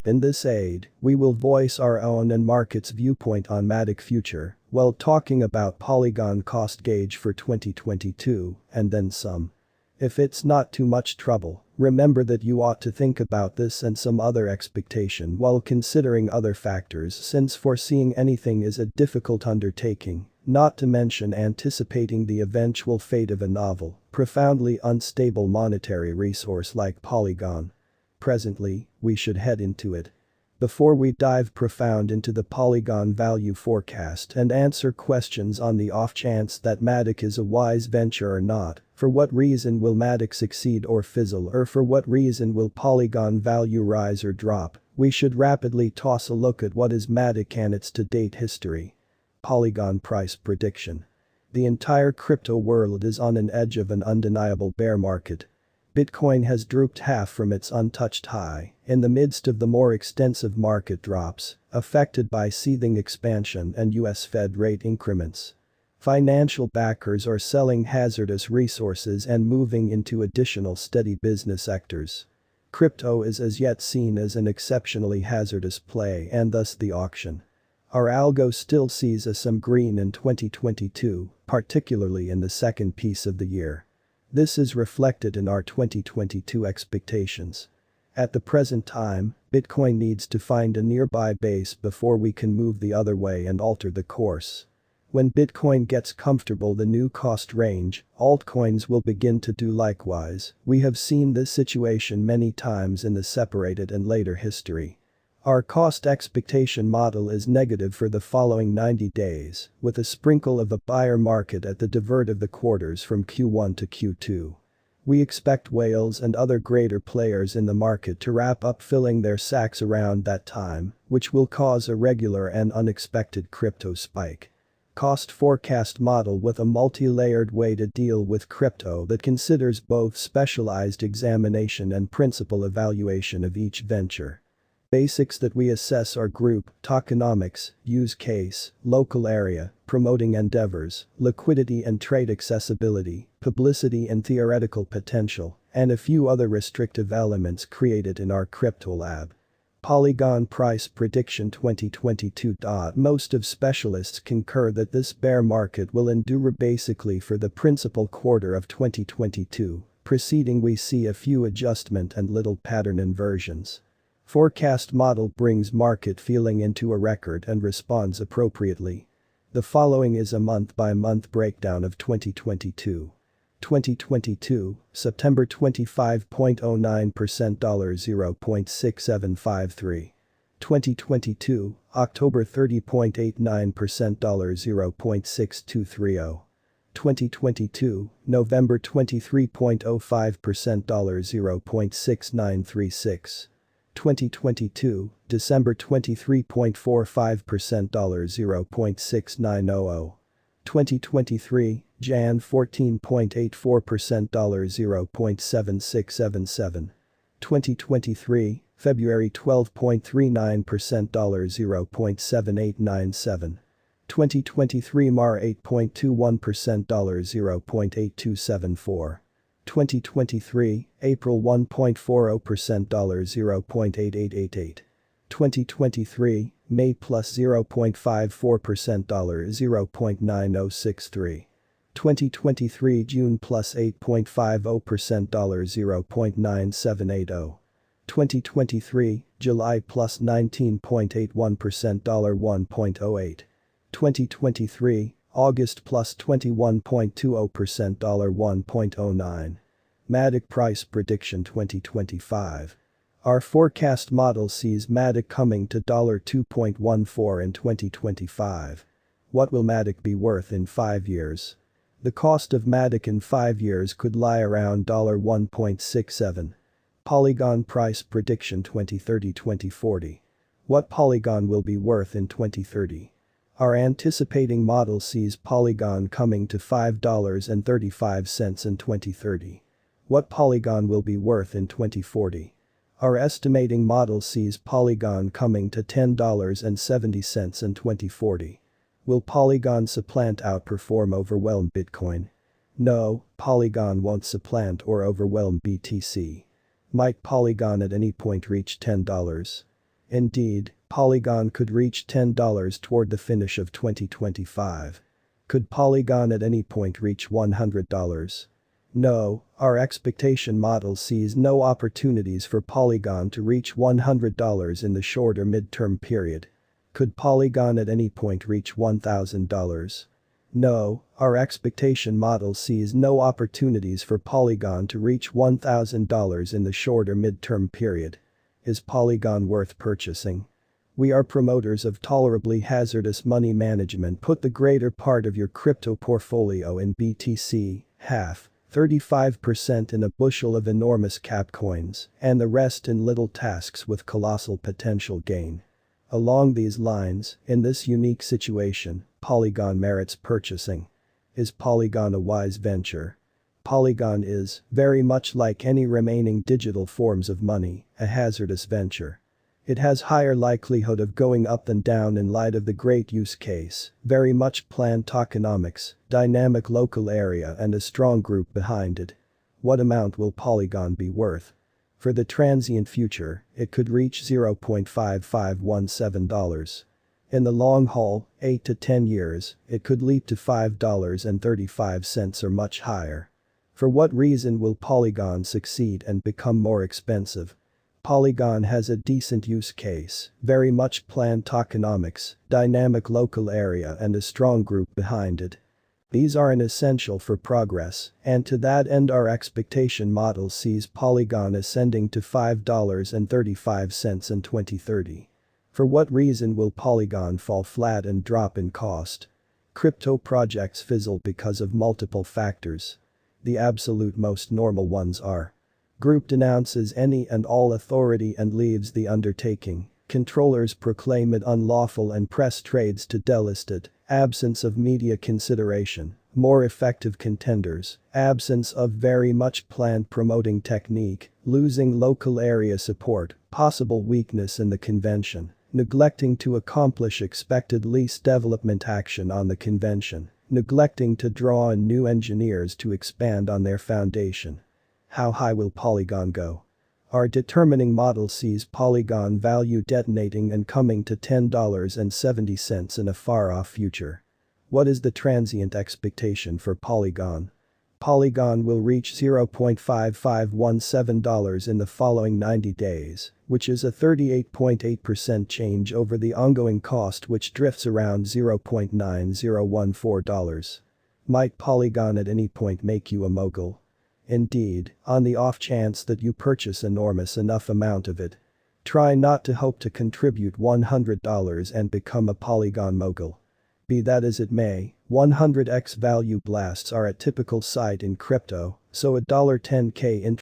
In this aid, we will voice our own and market's viewpoint on MATIC future while talking about Polygon cost gauge for 2022 and then some. If it's not too much trouble, remember that you ought to think about this and some other expectation while considering other factors since foreseeing anything is a difficult undertaking, not to mention anticipating the eventual fate of a novel, profoundly unstable monetary resource like Polygon. Presently, we should head into it. Before we dive profound into the Polygon value forecast and answer questions on the off chance that MATIC is a wise venture or not, for what reason will MATIC succeed or fizzle, or for what reason will Polygon value rise or drop, we should rapidly toss a look at what is MATIC and its to-date history. Polygon price prediction. The entire crypto world is on an edge of an undeniable bear market. Bitcoin has drooped half from its untouched high in the midst of the more extensive market drops, affected by seething expansion and US Fed rate increments. Financial backers are selling hazardous resources and moving into additional steady business sectors. Crypto is as yet seen as an exceptionally hazardous play and thus the auction. Our algo still sees some green in 2022, particularly in the second piece of the year. This is reflected in our 2022 expectations. At the present time, Bitcoin needs to find a nearby base before we can move the other way and alter the course. When Bitcoin gets comfortable the new cost range, altcoins will begin to do likewise. We have seen this situation many times in the separated and later history. Our cost expectation model is negative for the following 90 days, with a sprinkle of a buyer market at the divert of the quarters from Q1 to Q2. We expect whales and other greater players in the market to wrap up filling their sacks around that time, which will cause a regular and unexpected crypto spike. Cost forecast model with a multi-layered way to deal with crypto that considers both specialized examination and principal evaluation of each venture. Basics that we assess are group, tokenomics, use case, local area, promoting endeavors, liquidity and trade accessibility, publicity and theoretical potential, and a few other restrictive elements created in our crypto lab. Polygon price prediction 2022. Most of specialists concur that this bear market will endure basically for the principal quarter of 2022, preceding we see a few adjustment and little pattern inversions. Forecast model brings market feeling into a record and responds appropriately. The following is a month-by-month breakdown of 2022. 2022, September 25.09% $0.6753. 2022, October 30.89% $0.6230. 2022, November 23.05% $0.6936. 2022, December 23.45% $0.6900. 2023, Jan 14.84% $0.7677. 2023, February 12.39% $0.7897. 2023 Mar 8.21% $0.8274. 2023, April 1.40% $0.8888. 2023, May plus 0.54% $0.9063. 2023 June plus 8.50% $0.9780. 2023, July plus 19.81% $1.08. 2023, August plus 21.20% $1.09. MATIC price prediction 2025. Our forecast model sees MATIC coming to $2.14 in 2025. What will MATIC be worth in 5 years? The cost of MATIC in 5 years could lie around $1.67. Polygon price prediction 2030-2040. What Polygon will be worth in 2030? Our anticipating model sees Polygon coming to $5.35 in 2030. What Polygon will be worth in 2040? Our estimating model sees Polygon coming to $10.70 in 2040. Will Polygon outperform overwhelm Bitcoin? No, Polygon won't supplant or overwhelm BTC. Might Polygon at any point reach $10? Indeed, Polygon could reach $10 toward the finish of 2025. Could Polygon at any point reach $100? No, our expectation model sees no opportunities for Polygon to reach $100 in the short or mid-term period. Could Polygon at any point reach $1,000? No, our expectation model sees no opportunities for Polygon to reach $1,000 in the short or mid-term period. Is Polygon worth purchasing? We are promoters of tolerably hazardous money management. Put the greater part of your crypto portfolio in BTC, half, 35% in a bushel of enormous cap coins, and the rest in little tasks with colossal potential gain. Along these lines, in this unique situation, Polygon merits purchasing. Is Polygon a wise venture? Polygon is, very much like any remaining digital forms of money, a hazardous venture. It has higher likelihood of going up than down in light of the great use case, very much planned tokenomics, dynamic local area and a strong group behind it. What amount will Polygon be worth? For the transient future, it could reach $0.5517. In the long haul, 8 to 10 years, it could leap to $5.35 or much higher. For what reason will Polygon succeed and become more expensive? Polygon has a decent use case, very much planned tokenomics, dynamic local area and a strong group behind it. These are an essential for progress, and to that end our expectation model sees Polygon ascending to $5.35 in 2030. For what reason will Polygon fall flat and drop in cost? Crypto projects fizzle because of multiple factors. The absolute most normal ones are: group denounces any and all authority and leaves the undertaking, controllers proclaim it unlawful and press trades to delist it, absence of media consideration, more effective contenders, absence of very much planned promoting technique, losing local area support, possible weakness in the convention, neglecting to accomplish expected least development action on the convention, neglecting to draw in new engineers to expand on their foundation. How high will Polygon go? Our determining model sees Polygon value detonating and coming to $10.70 in a far-off future. What is the transient expectation for Polygon? Polygon will reach $0.5517 in the following 90 days, which is a 38.8% change over the ongoing cost, which drifts around $0.9014. Might Polygon at any point make you a mogul? Indeed, on the off chance that you purchase enormous enough amount of it. Try not to hope to contribute $100 and become a Polygon mogul. Be that as it may, 100x value blasts are a typical sight in crypto, so a $10K